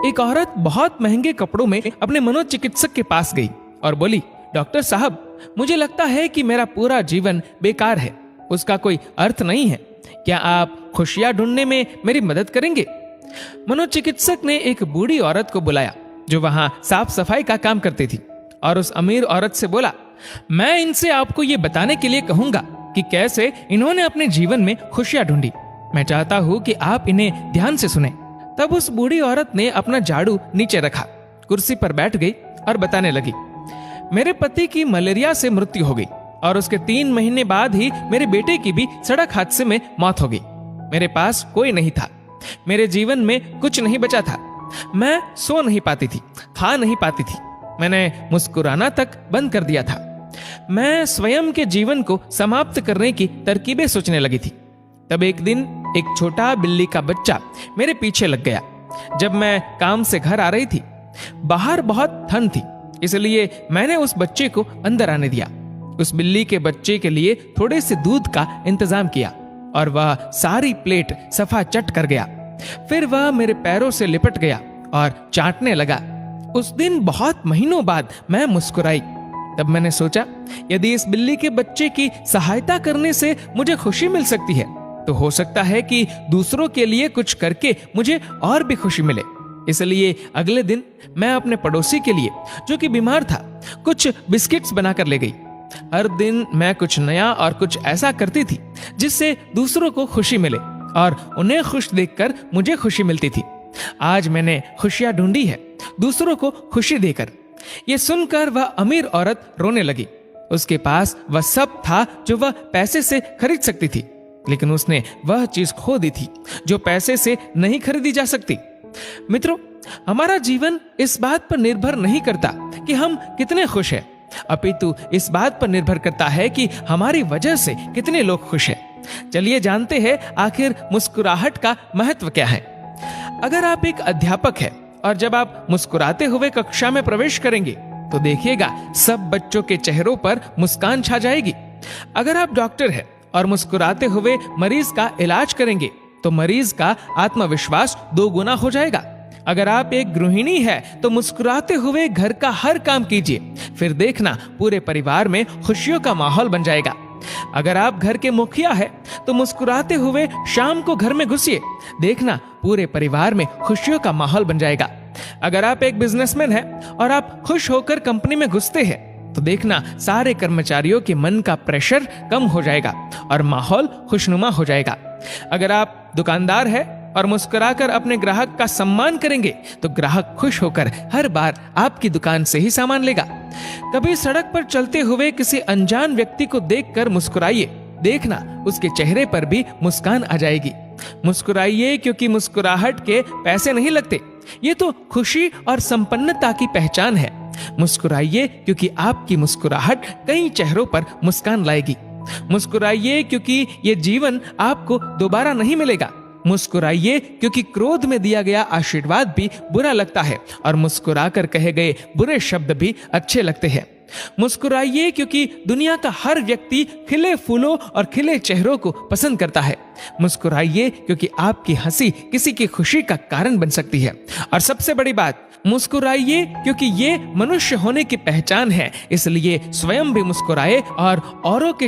एक औरत बहुत महंगे कपड़ों में अपने मनोचिकित्सक के पास गई और बोली, डॉक्टर साहब, मुझे लगता है कि मेरा पूरा जीवन बेकार है, उसका कोई अर्थ नहीं है। क्या आप खुशियां ढूंढने में मेरी मदद करेंगे? मनोचिकित्सक ने एक बूढ़ी औरत को बुलाया जो वहां साफ सफाई का काम करती थी और उस अमीर औरत से बोला, मैं इनसे आपको ये बताने के लिए कहूंगा कि कैसे इन्होंने अपने जीवन में खुशियां ढूंढी। मैं चाहता हूं कि आप इन्हें ध्यान से सुने। तब उस बूढ़ी औरत ने अपना झाड़ू नीचे रखा, कुर्सी पर बैठ गई और बताने लगी, मेरे पति की मलेरिया से मृत्यु हो गई और उसके 3 महीने बाद ही मेरे बेटे की भी सड़क हादसे में मौत हो गई। मेरे पास कोई नहीं था, मेरे जीवन में कुछ नहीं बचा था। मैं सो नहीं पाती थी, खा नहीं पाती थी, मैंने मुस्कुराना तक बंद कर दिया था। मैं स्वयं के जीवन को समाप्त करने की तरकीबें सोचने लगी थी। तब एक दिन एक छोटा बिल्ली का बच्चा मेरे पीछे लग गया। जब मैं काम से घर आ रही थी, बाहर बहुत ठंड थी, इसलिए मैंने उस बच्चे को अंदर आने दिया। उस बिल्ली के बच्चे के लिए थोड़े से दूध का इंतजाम किया और वह सारी प्लेट सफा चट कर गया। फिर वह मेरे पैरों से लिपट गया और चाटने लगा। उस दिन बहुत महीनों बाद मैं मुस्कुराई। तब मैंने सोचा, यदि इस बिल्ली के बच्चे की सहायता करने से मुझे खुशी मिल सकती है, तो हो सकता है कि दूसरों के लिए कुछ करके मुझे और भी खुशी मिले। इसलिए अगले दिन मैं अपने पड़ोसी के लिए, जो कि बीमार था, कुछ बिस्किट्स बनाकर ले गई। हर दिन मैं कुछ नया और कुछ ऐसा करती थी जिससे दूसरों को खुशी मिले और उन्हें खुश देखकर मुझे खुशी मिलती थी। आज मैंने खुशियां ढूंढी है, दूसरों को खुशी देकर। ये सुनकर वह अमीर औरत रोने लगी। उसके पास वह सब था जो वह पैसे से खरीद सकती थी, लेकिन उसने वह चीज खो दी थी जो पैसे से नहीं खरीदी जा सकती। मित्रों, हमारा जीवन इस बात पर निर्भर नहीं करता कि हम कितने खुश हैं, अपितु इस बात पर निर्भर करता है कि हमारी वजह से कितने लोग खुश हैं। चलिए जानते हैं आखिर मुस्कुराहट का महत्व क्या है। अगर आप एक अध्यापक हैं और जब आप मुस्कुराते हुए कक्षा में प्रवेश करेंगे तो देखिएगा सब बच्चों के चेहरों पर मुस्कान छा जाएगी। अगर आप डॉक्टर हैं और मुस्कुराते हुए मरीज का इलाज करेंगे तो मरीज का आत्मविश्वास 2 गुना हो जाएगा। अगर आप एक गृहिणी है तो मुस्कुराते हुए घर का हर काम कीजिए, फिर देखना पूरे परिवार में खुशियों का माहौल बन जाएगा। अगर आप घर के मुखिया है तो मुस्कुराते हुए शाम को घर में घुसिए, देखना पूरे परिवार में खुशियों का माहौल बन जाएगा। अगर आप एक बिजनेसमैन है और आप खुश होकर कंपनी में घुसते हैं तो देखना सारे कर्मचारियों के मन का प्रेशर कम हो जाएगा और माहौल खुशनुमा हो जाएगा। अगर आप दुकानदार है और मुस्कुराकर अपने ग्राहक का सम्मान करेंगे तो ग्राहक खुश होकर हर बार आपकी दुकान से ही सामान लेगा। कभी सड़क पर चलते हुए किसी अनजान व्यक्ति को देखकर मुस्कुराइए, देखना उसके चेहरे पर भी मुस्कान आ जाएगी। मुस्कुराइए क्योंकि मुस्कुराहट के पैसे नहीं लगते, ये तो खुशी और संपन्नता की पहचान है। मुस्कुराइए क्योंकि आपकी मुस्कुराहट कई चेहरों पर मुस्कान लाएगी। मुस्कुराइए क्योंकि ये जीवन आपको दोबारा नहीं मिलेगा। मुस्कुराइए क्योंकि क्रोध में दिया गया आशीर्वाद भी बुरा लगता है और मुस्कुराकर कहे गए बुरे शब्द भी अच्छे लगते हैं। मुस्कुराइए क्योंकि दुनिया का हर व्यक्ति खिले फूलों और खिले चेहरों को पसंद करता है। मुस्कुराइए क्योंकि आपकी हंसी किसी की खुशी का कारण बन सकती है। और सबसे बड़ी बात, मुस्कुराइए क्योंकि ये मनुष्य होने की पहचान है, इसलिए स्वयं भी मुस्कुराए और औरों के